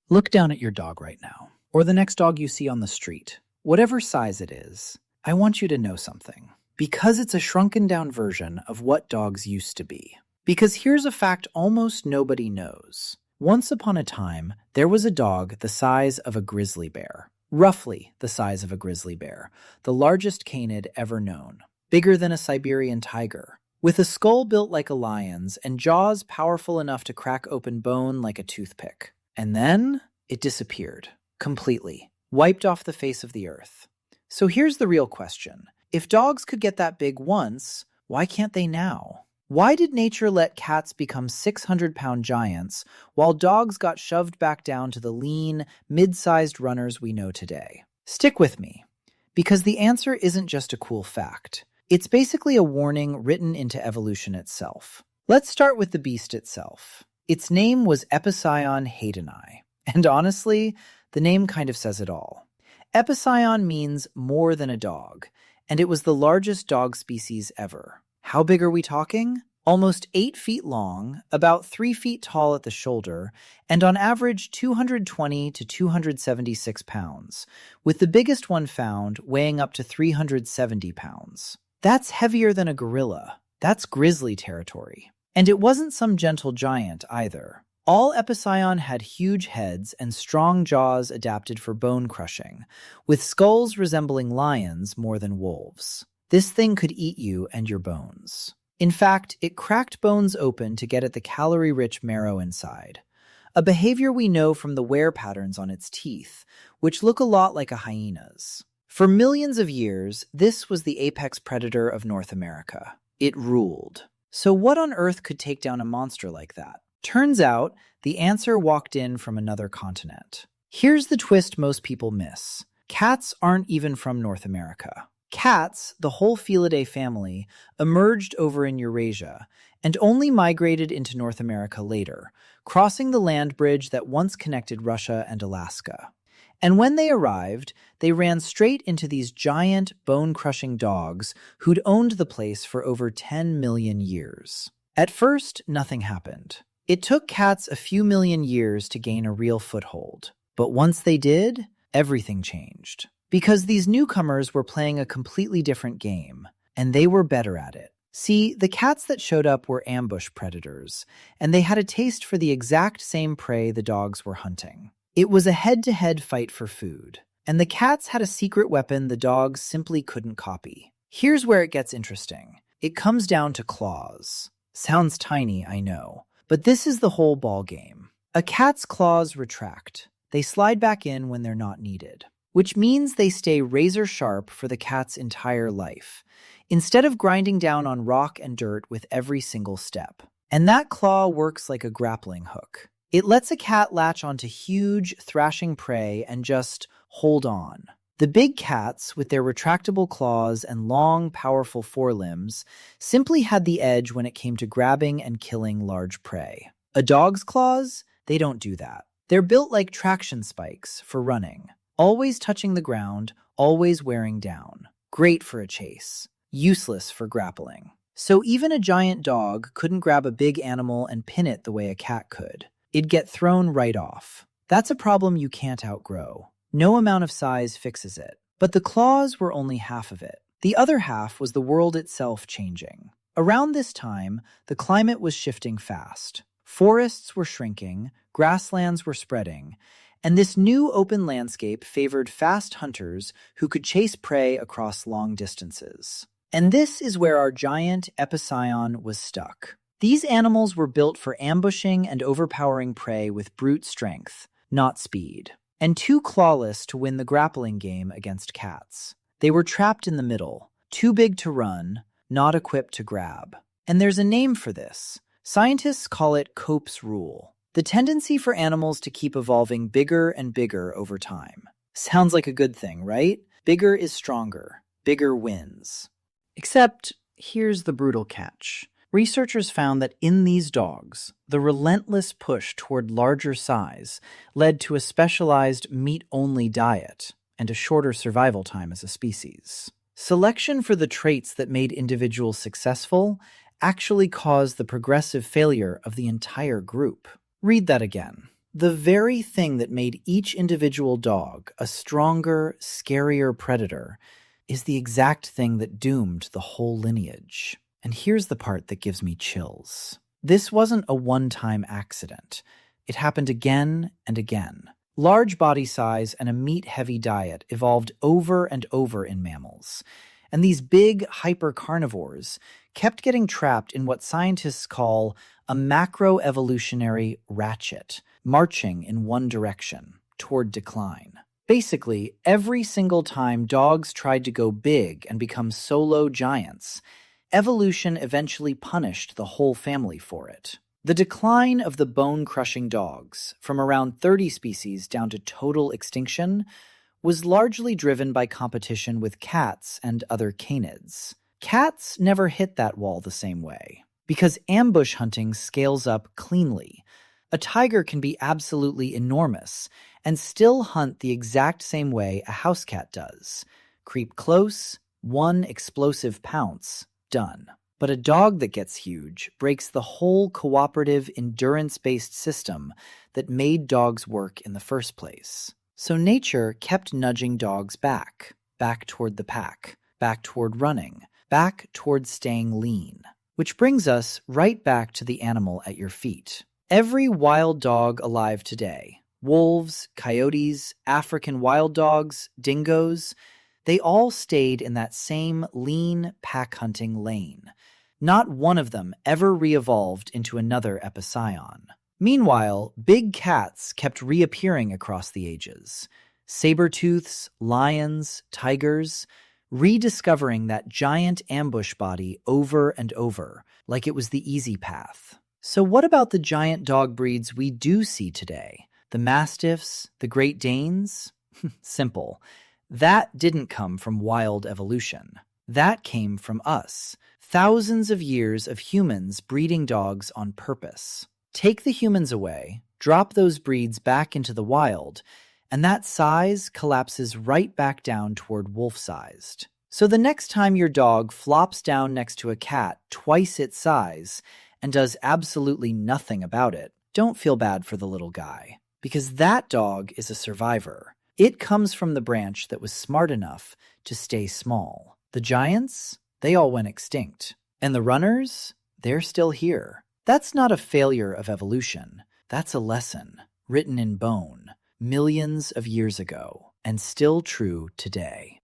Look down at your dog right now, or the next dog you see on the street. Whatever size it is, I want you to know something. Because it's a shrunken down version of what dogs used to be. Because here's a fact almost nobody knows. Once upon a time, there was a dog the size of a grizzly bear. Roughly the size of a grizzly bear, the largest canid ever known. Bigger than a Siberian tiger. With a skull built like a lion's and jaws powerful enough to crack open bone like a toothpick. And then it disappeared. Completely. Wiped off the face of the earth. So here's the real question. If dogs could get that big once, why can't they now? Why did nature let cats become 600-pound giants while dogs got shoved back down to the lean, mid-sized runners we know today? Stick with me, because the answer isn't just a cool fact. It's basically a warning written into evolution itself. Let's start with the beast itself. Its name was Epicyon haydeni, and honestly, the name kind of says it all. Epicyon means more than a dog, and it was the largest dog species ever. How big are we talking? Almost 8 feet long, about 3 feet tall at the shoulder, and on average 220 to 276 pounds, with the biggest one found weighing up to 370 pounds. That's heavier than a gorilla. That's grizzly territory. And it wasn't some gentle giant either. All Epicyon had huge heads and strong jaws adapted for bone crushing, with skulls resembling lions more than wolves. This thing could eat you and your bones. In fact, it cracked bones open to get at the calorie-rich marrow inside, a behavior we know from the wear patterns on its teeth, which look a lot like a hyena's. For millions of years, this was the apex predator of North America. It ruled. So what on earth could take down a monster like that? Turns out, the answer walked in from another continent. Here's the twist most people miss. Cats aren't even from North America. Cats, the whole Felidae family, emerged over in Eurasia and only migrated into North America later, crossing the land bridge that once connected Russia and Alaska. And when they arrived, they ran straight into these giant, bone-crushing dogs who'd owned the place for over 10 million years. At first, nothing happened. It took cats a few million years to gain a real foothold. But once they did, everything changed. Because these newcomers were playing a completely different game, and they were better at it. See, the cats that showed up were ambush predators, and they had a taste for the exact same prey the dogs were hunting. It was a head-to-head fight for food, and the cats had a secret weapon the dogs simply couldn't copy. Here's where it gets interesting. It comes down to claws. Sounds tiny, I know, but this is the whole ballgame. A cat's claws retract. They slide back in when they're not needed, which means they stay razor-sharp for the cat's entire life, instead of grinding down on rock and dirt with every single step. And that claw works like a grappling hook. It lets a cat latch onto huge, thrashing prey and just hold on. The big cats, with their retractable claws and long, powerful forelimbs, simply had the edge when it came to grabbing and killing large prey. A dog's claws? They don't do that. They're built like traction spikes for running, always touching the ground, always wearing down. Great for a chase. Useless for grappling. So even a giant dog couldn't grab a big animal and pin it the way a cat could. It'd get thrown right off. That's a problem you can't outgrow. No amount of size fixes it. But the claws were only half of it. The other half was the world itself changing. Around this time, the climate was shifting fast. Forests were shrinking, grasslands were spreading, and this new open landscape favored fast hunters who could chase prey across long distances. And this is where our giant Epicyon was stuck. These animals were built for ambushing and overpowering prey with brute strength, not speed, and too clawless to win the grappling game against cats. They were trapped in the middle, too big to run, not equipped to grab. And there's a name for this. Scientists call it Cope's rule, the tendency for animals to keep evolving bigger and bigger over time. Sounds like a good thing, right? Bigger is stronger. Bigger wins. Except, here's the brutal catch. Researchers found that in these dogs, the relentless push toward larger size led to a specialized meat-only diet and a shorter survival time as a species. Selection for the traits that made individuals successful actually caused the progressive failure of the entire group. Read that again. The very thing that made each individual dog a stronger, scarier predator is the exact thing that doomed the whole lineage. And here's the part that gives me chills. This wasn't a one-time accident. It happened again and again. Large body size and a meat-heavy diet evolved over and over in mammals. And these big hyper-carnivores kept getting trapped in what scientists call a macroevolutionary ratchet, marching in one direction, toward decline. Basically, every single time dogs tried to go big and become solo giants, evolution eventually punished the whole family for it. The decline of the bone-crushing dogs, from around 30 species down to total extinction, was largely driven by competition with cats and other canids. Cats never hit that wall the same way, because ambush hunting scales up cleanly. A tiger can be absolutely enormous and still hunt the exact same way a house cat does. Creep close, one explosive pounce, done. But a dog that gets huge breaks the whole cooperative, endurance-based system that made dogs work in the first place. So nature kept nudging dogs back toward the pack, back toward running, back toward staying lean. Which brings us right back to the animal at your feet. Every wild dog alive today, wolves, coyotes, African wild dogs, dingoes, they all stayed in that same lean pack-hunting lane. Not one of them ever re-evolved into another Epicyon. Meanwhile, big cats kept reappearing across the ages. Saber-tooths, lions, tigers, rediscovering that giant ambush body over and over, like it was the easy path. So what about the giant dog breeds we do see today? The Mastiffs, the Great Danes? Simple. That didn't come from wild evolution. That came from us. Thousands of years of humans breeding dogs on purpose. Take the humans away, drop those breeds back into the wild, and that size collapses right back down toward wolf-sized. So the next time your dog flops down next to a cat twice its size and does absolutely nothing about it, don't feel bad for the little guy, because that dog is a survivor. It comes from the branch that was smart enough to stay small. The giants, they all went extinct. And the runners, they're still here. That's not a failure of evolution. That's a lesson, written in bone, millions of years ago, and still true today.